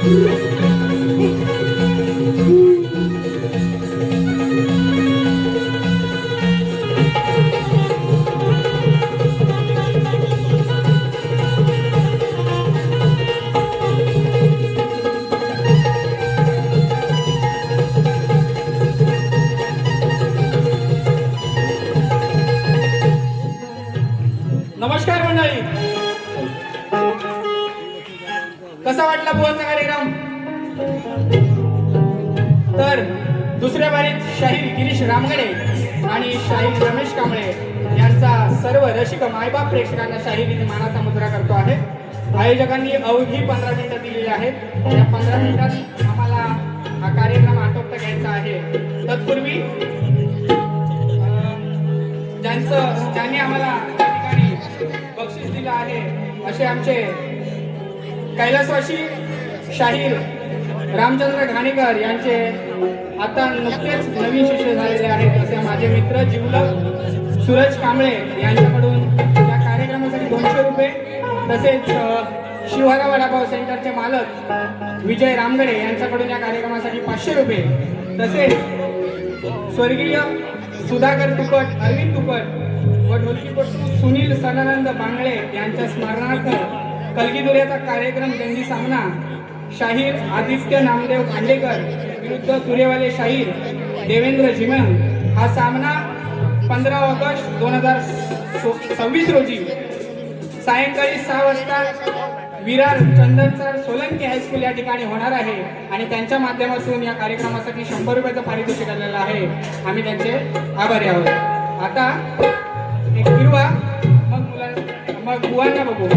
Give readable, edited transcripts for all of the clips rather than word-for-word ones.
नमस्कार मंडळी, कसा वाटला बुवांचा कार्यक्रम? तर दुसऱ्या बारीत शाहीर गिरीश रामगडे आणि शाहीर रमेश कांबळे यांचा सर्व रसिक मायबाप प्रेक्षकांना शाहिरीने मानाचा मुद्रा करतो आहे. आयोजकांनी अवघी 15 मिनिटं दिलेली आहेत. या 15 मिनिटात आम्हाला हा कार्यक्रम आटोपता घ्यायचा आहे. तत्पूर्वी ज्यांनी आम्हाला या ठिकाणी बक्षीस दिलं आहे असे आमचे कैलासवासी शाहीर रामचंद्र घाणेकर यांचे आता नुकतेच नवीन शिष्य झालेले आहेत असे माझे मित्र जिवलग सूरज कांबळे यांच्याकडून या कार्यक्रमासाठी 200 रुपये, तसेच शिवहरा वडापाव सेंटरचे मालक विजय रामगडे यांच्याकडून या कार्यक्रमासाठी 500 रुपये, तसेच स्वर्गीय सुधाकर तुपट, अरविंद तुपट व ढोलकीपटू सुनील सदानंद बांगळे यांच्या स्मरणार्थ कलगीदुऱ्याचा कार्यक्रम दंडी सामना शाहीर आदित्य नामदेव खांडेकर विरुद्ध तुरेवाले शाहीर देवेंद्र झिमन हा सामना 15 ऑगस्ट 2026 रोजी सायंकाळी 6 वाजता विरार चंदनसर सोलंकी हायस्कूल या ठिकाणी होणार आहे आणि त्यांच्या माध्यमातून या कार्यक्रमासाठी 100 रुपयाचं पारितोषिक आलेलं आहे. आम्ही त्यांचे आभारी आहोत. आता एक फिरवा, मग बुवांना बघू.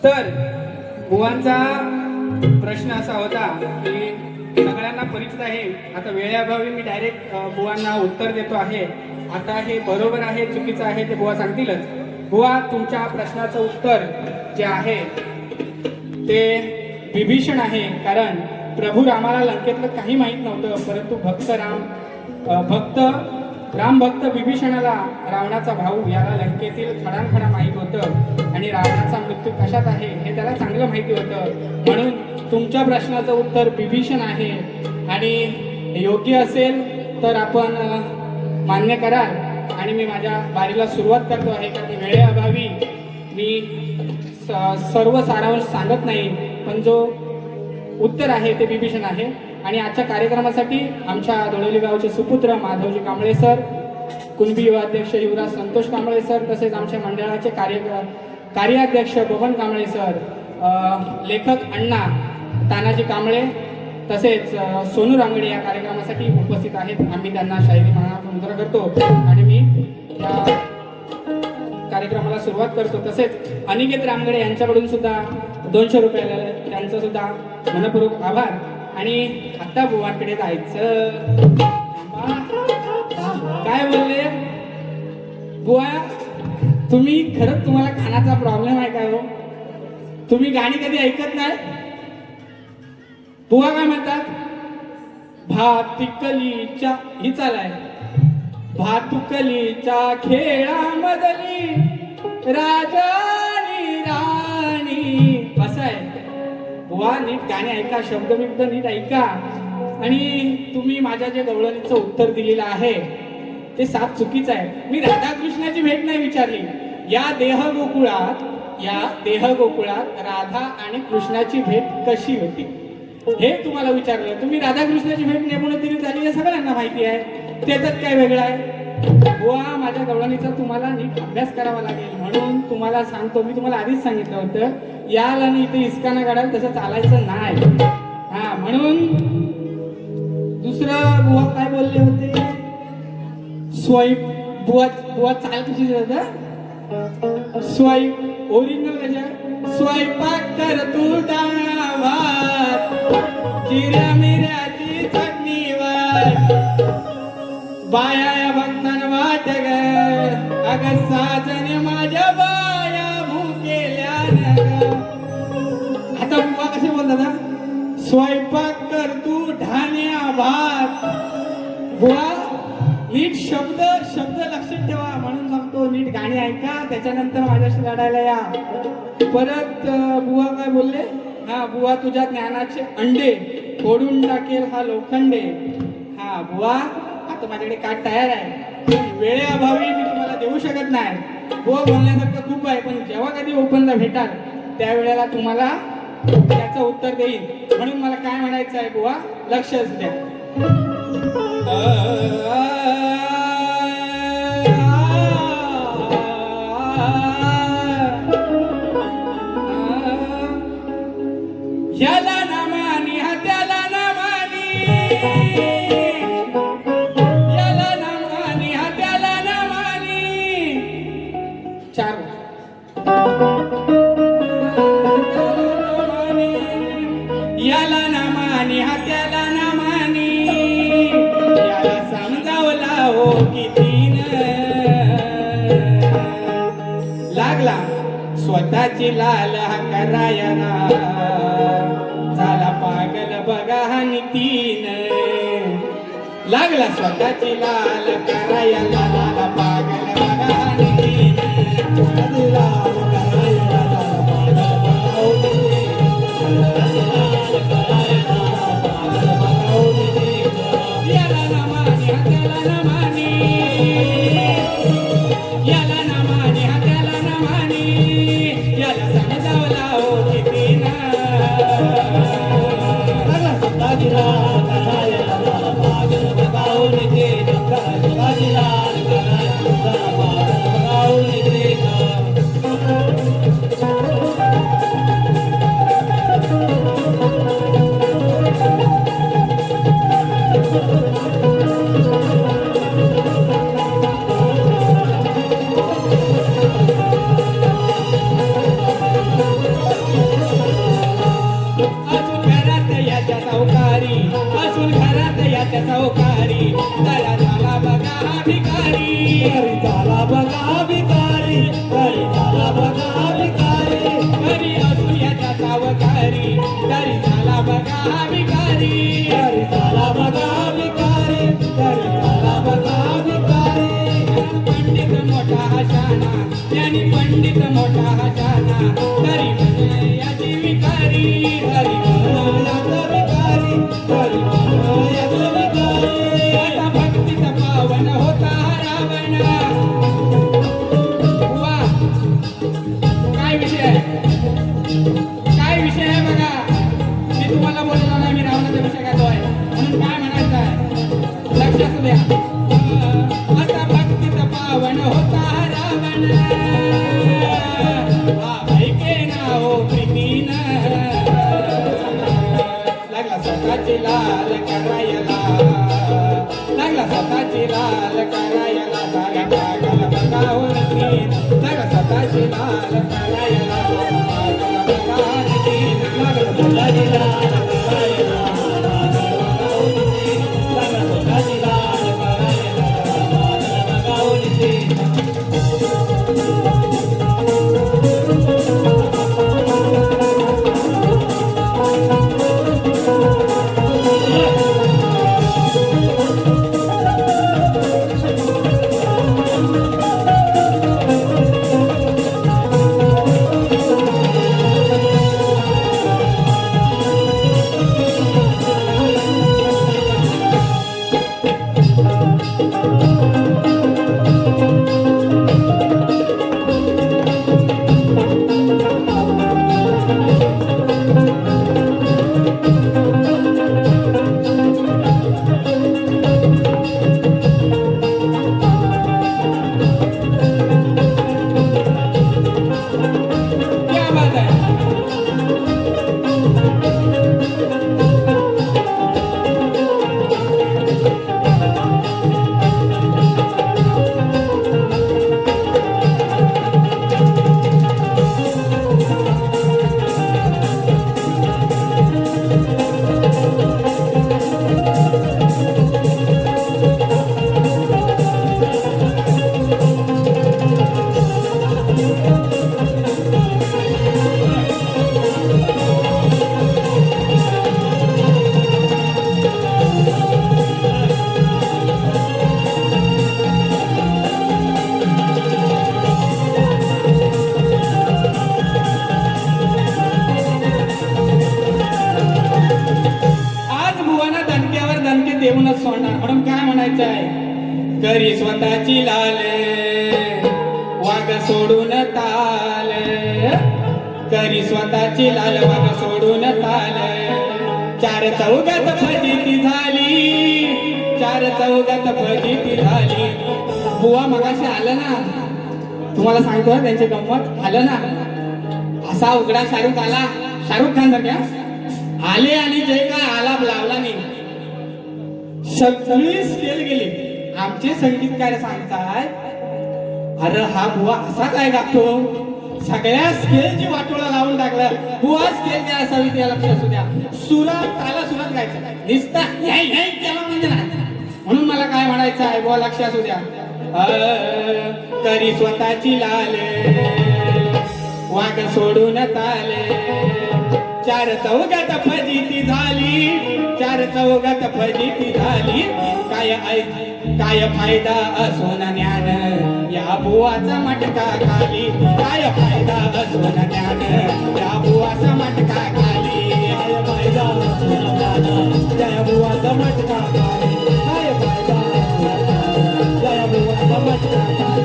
तर बुवांचा प्रश्न असा होता की सगळ्यांना परिचित आहे. आता वेळेअभावी मी डायरेक्ट बुवांना उत्तर देतो आहे. आता हे बरोबर आहे चुकीचं आहे ते बुवा सांगतीलच. बुवा, तुमच्या प्रश्नाचं उत्तर जे आहे ते विभीषण आहे. कारण प्रभू रामाला लंकेतलं काही माहीत नव्हतं, परंतु राम भक्त विभीषणाला रावणाचा भाऊ याला लंकेतील खडानखडा माहीत होतं आणि रावणाचा मृत्यू कशात आहे हे त्याला चांगलं माहिती होतं. म्हणून तुमच्या प्रश्नाचं उत्तर विभीषण आहे आणि योग्य असेल तर आपण मान्य कराल. आणि मी माझ्या बारीला सुरुवात करतो आहे कारण वेळेअभावी मी सर्व सारांश सांगत नाही, पण जो उत्तर आहे ते विभीषण आहे. आणि आजच्या कार्यक्रमासाठी आमच्या दोडोली गावचे सुपुत्र माधवजी कांबळे सर, कुणबी युवा अध्यक्ष युवराज संतोष कांबळे सर, तसेच आमच्या मंडळाचे कार्याध्यक्ष बबन कांबळे सर, लेखक अण्णा तानाजी कांबळे, तसेच सोनू रांगडे या कार्यक्रमासाठी उपस्थित आहेत. आम्ही त्यांना शाहिरी मानाचा मुद्रा करतो आणि मी या कार्यक्रमाला सुरुवात करतो. तसेच अनिकेत रामगडे यांच्याकडून सुद्धा 200 रुपये आलेले, त्यांचं सुद्धा मनपूर्वक आभार. आणि आता बुवांकडे जायचं. काय बोलले बुवा, तुम्ही खरंच तुम्हाला कानाचा प्रॉब्लेम आहे काय हो? तुम्ही गाणी कधी ऐकत नाही? बुवा काय म्हणतात? भातिकलीच्या ही चालाय, भातुकलीच्या खेळामधली राजानी राणी. असं आहे बुवा, नीट गाणे ऐका, शब्द नीट ऐका. आणि तुम्ही माझ्या जे गवळणीचं उत्तर दिलेलं आहे ते साफ चुकीचं आहे. मी राधाकृष्णाची भेट नाही विचारली. या देह गोकुळात राधा आणि कृष्णाची भेट कशी होती हे तुम्हाला विचारलं. तुम्ही राधाकृष्णाची भेट नेमणूक झाली हे सगळ्यांना माहिती आहे. त्याच्यात काय वेगळं आहे? बुवा माझ्या गवळणीचा तुम्हाला नीट अभ्यास करावा लागेल म्हणून तुम्हाला सांगतो. मी तुम्हाला आधीच सांगितलं होतं याल आणि इथे इस्काना काढाल तसं चालायचं नाही. हा म्हणून दुसरं बुवा काय बोलले होते? बुवा चाल कशी जात ओरिजिनल कशा स्वयंपाक कर तू डाळा भात जिऱ्या मिऱ्याची चटणीवर बाया भक्तान वाट ग अग साजन माझ्या बाया भुकेल्या ग. आता बुवा कसे बोलतात? स्वयंपाक कर तू ढाण्या भात. बुवा नीट शब्द लक्षात ठेवा म्हणून सांगतो. नीट गाणी ऐका त्याच्यानंतर माझ्याशी लढायला या. परत बुवा काय बोलले? हा बुवा तुझ्या ज्ञानाचे अंडे फोडून टाकेल हा लोखंडे. हा बुवा आता माझ्याकडे काट तयार आहे वेळेअभावी मी तुम्हाला देऊ शकत नाही. बुवा बोलण्यासारखं खूप आहे पण जेव्हा कधी ओपनला भेटाल त्यावेळेला तुम्हाला त्याचं उत्तर देईन. म्हणून मला काय म्हणायचं आहे बुवा लक्षच द्या. याला ना मानी हा त्याला ना मानी याला ना मानी हा त्याला ना मानी. चार याला ना मानी हा त्याला ना मानी याला समजावला हो कितीन लागला स्वतःची लाल हा करायला झाला पागल बघा हा नितीन. लागला स्वतःची लाल करायला झाला पागल बघा हा नितीन. लाल करायला झाला पागल बघा याला ना मानी हा त्याला ना मानी याला ना मानी हा त्याला ना मानी याला समजावला हो किती ना. स्वतःची लाल करायला झाला पागल बघा हो नितीन. स्वतःची लाल करायला झाला पागल बघा हो नितीन. सावकारी दया झाला बघा भिकारी. घरी झाला बघा भिकारी. घरी झाला बघा भिकारी. घरी असून याच्या सावकारी घरी झाला बघा भिकारी. घरी झाला बघा भिकारी. घरी झाला बघा भिकारी. पंडित मोठा हशाना ज्ञानी पंडित मोठा हशाना घरी म्हणे याची विकारी. घरी म्हणे याचा भिकारी. घरी म्हणे याचा आता भक्तीचा पावन होता रावण. वा काय विषय आहे? काय विषय आहे बघा. मी तुम्हाला बोललो नाही मी रावणाचा विषय गातोय म्हणून काय म्हणायचं आहे लक्ष असू द्या. आता भक्तीचा पावन होता रावण ऐके ना हो प्रीतीन. लागला स्वतःची लाल करायला लागला स्वतःची लाल करायला झाला पागल बघा हो नितीन. लागला स्वतःची लाल करायला झाला पागल बघा नितीन. लागला स्वतःची लाल करायला पागल बघा हो नितीन. लागला स्वतःची लाल करायला पागल बघा हो नितीन. म्हणणार, म्हणून काय म्हणायचं आहे? करी स्वतःची लाल वाघ सोडून ताल, करी स्वतःची लाल वाघ सोडून ताल, चार चौघात फजिती झाली, चार चौघात फजिती झाली. बुवा मगाशी आलं ना, तुम्हाला सांगतो त्यांची गंमत. आलं ना असा उघडा शाहरुख आला, शाहरुख खान सारख्या आले आणि जे काय आलाप लावला नाही, सगळी स्केल गेली. आमचे संगीतकार सांगताय, अरे हा बुवा असा काय गातो, सगळ्या स्केलची वाटोळा लावून टाकला. बुवा स्केल काय असावी त्या लक्ष असू द्या, सुरात ताला सुरात गायचं निसता त्याला म्हणजे नाही. म्हणून मला काय म्हणायचं आहे, बुवा लक्ष असू द्या. तरी स्वतःची लाल वाघ सोडून ताले, चार चौघात फजिती झाली, चार चौघात फजिती झाली. काय फायदा असून ज्ञान या बुवाचा मटका खाली, काय फायदा असून ज्ञान या बुवाचा मटका खाली, काय फायदा असून ज्ञान या बुवाचा मटका खाली, काय फायदा असून या बुवाचा मटका खाली.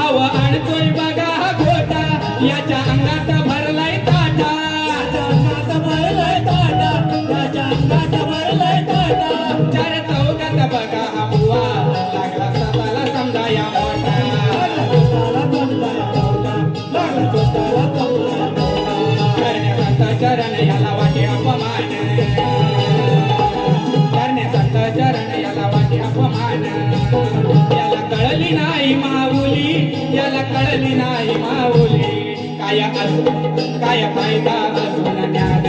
आव आणतोय बघा हा खोटा, याच्या अंगात भरलाय ताटा, याच्या अंगात भरलाय ताटा, याच्या अंगात भरलाय ताटा. चार चौघात बघा हा बुवा, लागला स्वतःला समजाया मोठा, लागला स्वतःला समजाया मोठा, लागला स्वतःला समजाया मोठा. करण्याचा चरण याला वाटे अपमान, करण्याचा चरण याला वाटे अपमान. याला कळली नाही माऊली, याला कळली नाही माऊली, काय फायदा असून ज्ञान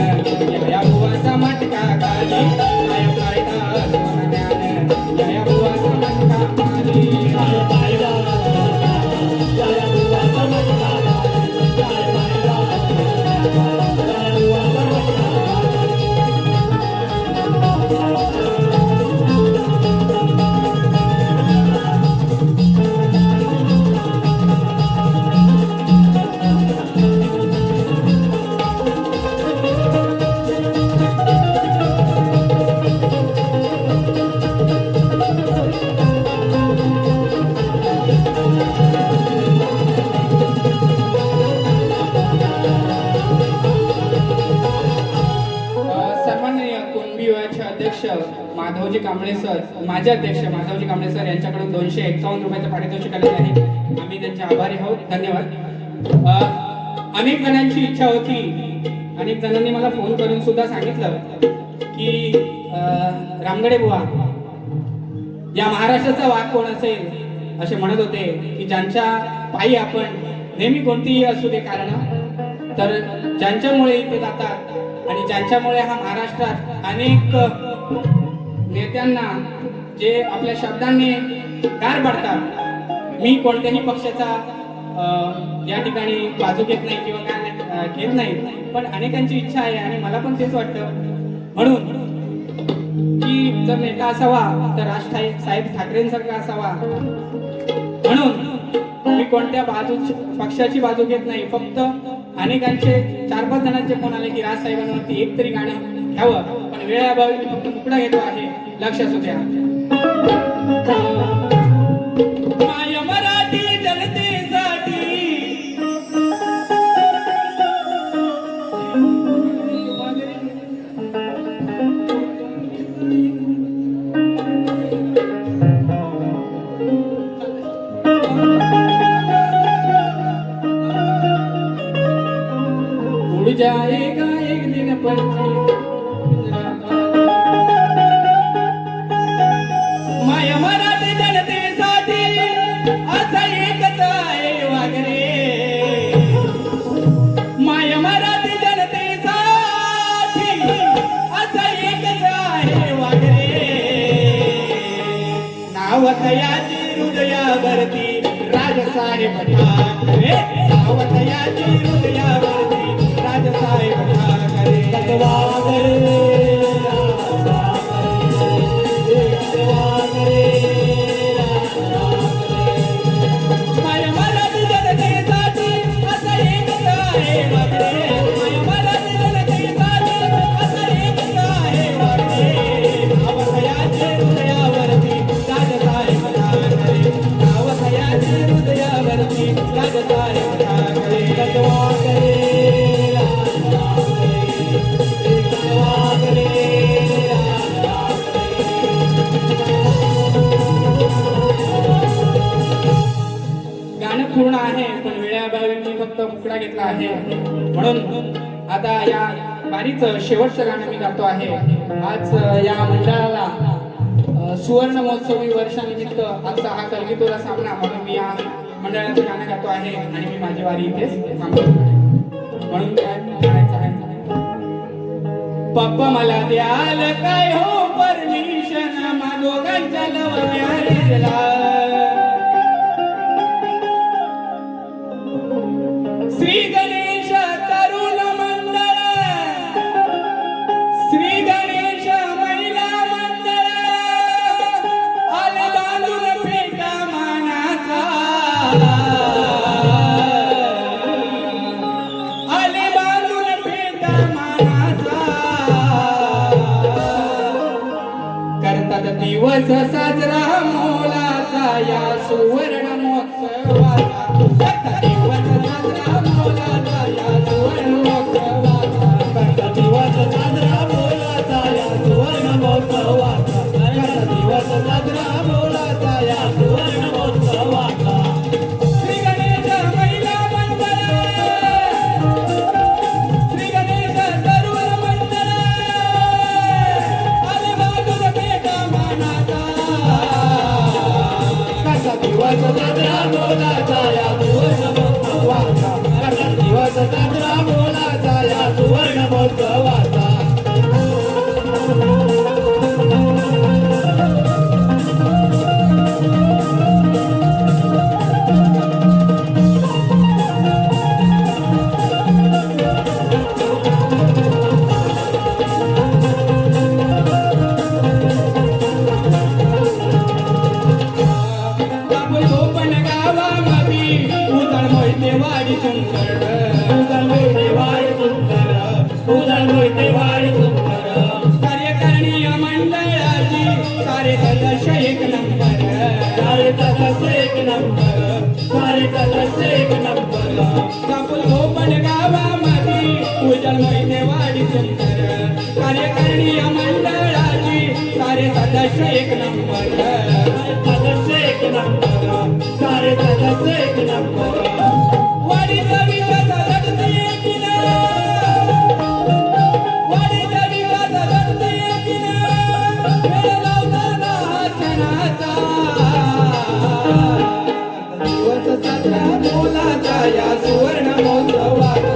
या बुवाचा मटका खाली, काय फायदा असून ज्ञान या बुवाचा मटका खाली, काय फायदा या बुवाचा मटका खाली, काय फायदा या बुवाचा मटका माधवजी कांबळे सर, माझे अध्यक्ष माधवजी कांबळे सर यांच्याकडून 251 रुपयाचं पारितोषिक आलेलं आहे. आम्ही त्यांचे आभारी आहोत. धन्यवाद. अनेक जणांची इच्छा होती, अनेक जणांनी मला फोन करून सुद्धा सांगितलं की रामगडे बुवा या महाराष्ट्राचा वाघ कोण असेल असे म्हणत होते, की ज्यांच्या पायी आपण नेहमी कोणतीही असू दे कारण, तर ज्यांच्यामुळे इथे जातात आणि ज्यांच्यामुळे हा महाराष्ट्रात अनेक नेत्यांना जे आपल्या शब्दांनी गार पडतात. मी कोणत्याही पक्षाचा या ठिकाणी बाजू घेत नाही किंवा काय घेत नाही, पण अनेकांची इच्छा आहे आणि मला पण तेच वाटतं. म्हणून की जर नेता असावा तर राज साहेब ठाकरेंसारखा असावा. म्हणून मी कोणत्या पक्षाची बाजू घेत नाही, फक्त अनेकांचे 4-5 जणांचे फोन आले की राज साहेबांवरती एक तरी गाणं घ्यावं, पण वेळाभावी मी फक्त तुकडा घेतो आहे, लक्ष असू द्या. माय मराठी जनतेसाठी उड़ जाएगा एक दिन पर माय मराठी जनतेसाठी असा एकच आहे वागरे. माय मराठी जनतेसाठी असा एकच आहे वागरे. नाव तयाची हृदयावरती राजसाहेब ठाकरे, नाव तयाची हृदयावरती राजसाहेब ठाकरे. वागरे राज सारे ठाकरे कटवा करे गाणं पूर्ण आहे पण वेळाभावी मी फक्त मुकडा घेतला आहे म्हणून आता या वारीचं शेवटचं गाणं मी गातो आहे. आज या मंडळाला सुवर्ण महोत्सवी वर्षानिमित्त आजचा हा कलगीतुरा सामना म्हणून मी या मंडळाचं गाणं गातो आहे आणि मी माझी वारी इथेच थांबवतो म्हणून काय म्हणायचं आहे. पप्पा मला द्याल काय हो परमिशन मा दोघांच्या लव मॅरेजला श्री गणेश तरुण मंडळ श्री गणेश महिला मंडळ आले बांधून फेटा मानाचा आले बांधून फेटा मानाचा करतात दिवस साजरा मोलाचा या सुवर्ण महोत्सवाचा करतात दिवस साजरा मोलाचा या सुवर्ण महोत्सवाचा करतात दिवस साजरा मोलाचा या सुवर्ण महोत्सवाचा करतात दिवस साजरा मोलाचा या सुवर्ण महोत्सवाचा श्री गणेश महिला मंडळ श्री गणेश तरुण मंडळ आले बाजूला पेटा मानाचा कसा दिवस साजरा मोलाचा या सुवर्ण महोत्सवाचा कसा दिवस साजरा मोलाचा या सुवर्ण महोत्सवाचा वाडी सुंदर उदळ मोठे वाडी सुंदर उदळ मोठे वाडी सुंदर कार्यकारिणी मंडळाची सारे सदस्य एक नंबर सारे सदस्य एक नंबर सारे सदस्य एक नंबर कापूल गोपण गावामध्ये उदळ मोठे वाडी सुंदर कार्यकारिणी मंडळाची सारे सदस्य एक नंबर सदस्य एक नंबर सारे सदस्य एक नंबर वाडीचा विकास घडत येतील वाडीचा विकास घडत येतील वेळ लावताना क्षणाचा दिवस साजरा मोलाचा या सुवर्ण महोत्सवाचा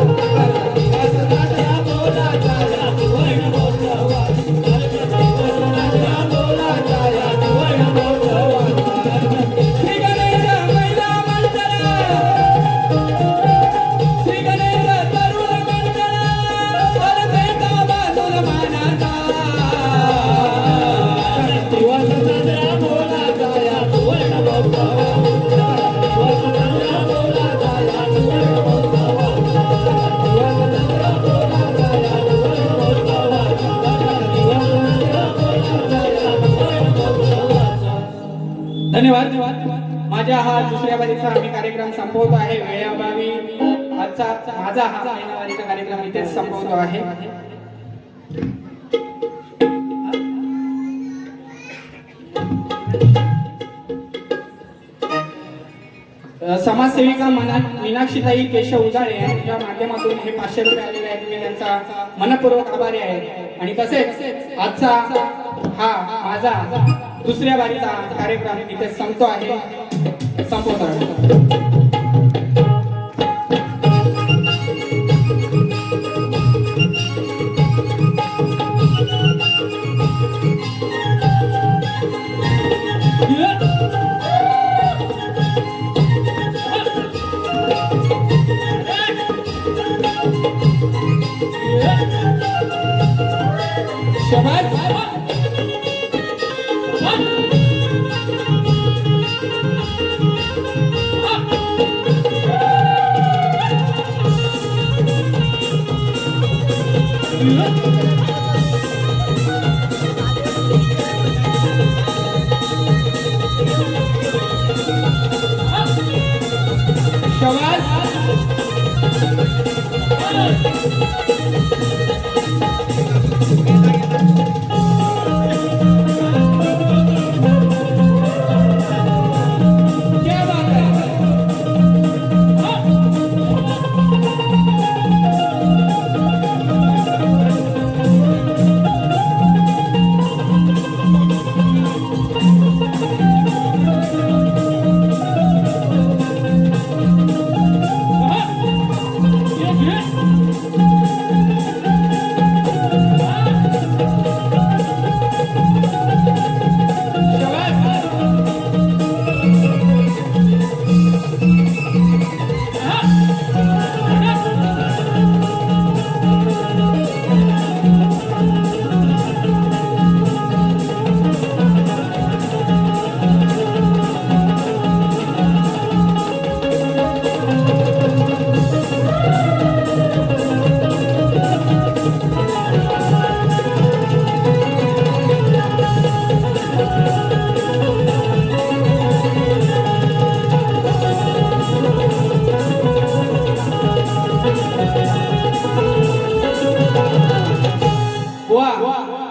दिवस साजरा मोलाचा या सुवर्ण महोत्सवाचा दिवस साजरा मोलाचा या सुवर्ण महोत्सवाचा श्री गणेश महिला मंडळ श्री गणेश तरुण मंडळ आले पेटा बांधून मानाचा दिवस साजरा मोलाचा या सुवर्ण महोत्सवाचा दिवस साजरा मोलाचा या सुवर्ण महोत्सवाचा दिवस साजरा मोलाचा या सुवर्ण महोत्सवाचा दिवस साजरा मोलाचा या सुवर्ण महोत्सवाचा. धन्यवाद. माझ्या हा दुसऱ्या वारीचा मी कार्यक्रम संपवतो आहे वेळाभावी आजचा माझा हा पहिला वारीचा कार्यक्रम इथेच संपवतो आहे. समाजसेविका मीनाक्षीताई केशव उजाळे यांच्या माध्यमातून हे 500 रुपये आलेले आहेत. मी त्यांचा मनपूर्वक आभारी आहे आणि तसेच आजचा हा माझा दुसऱ्या वारीचा कार्यक्रम इथे संपतो आहे संपवतो आहे. क्या बात है.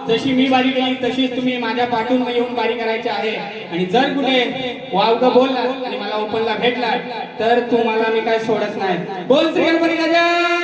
जशी मी बारी केली तशीच तुम्ही माझ्या पाठून येऊन बारी करायची आहे. आणि जर कुठे वावग बोलला आणि मला ओपनला भेटला तर तुम्हाला मी काय सोडत नाही. बोल श्री गणपती राजा.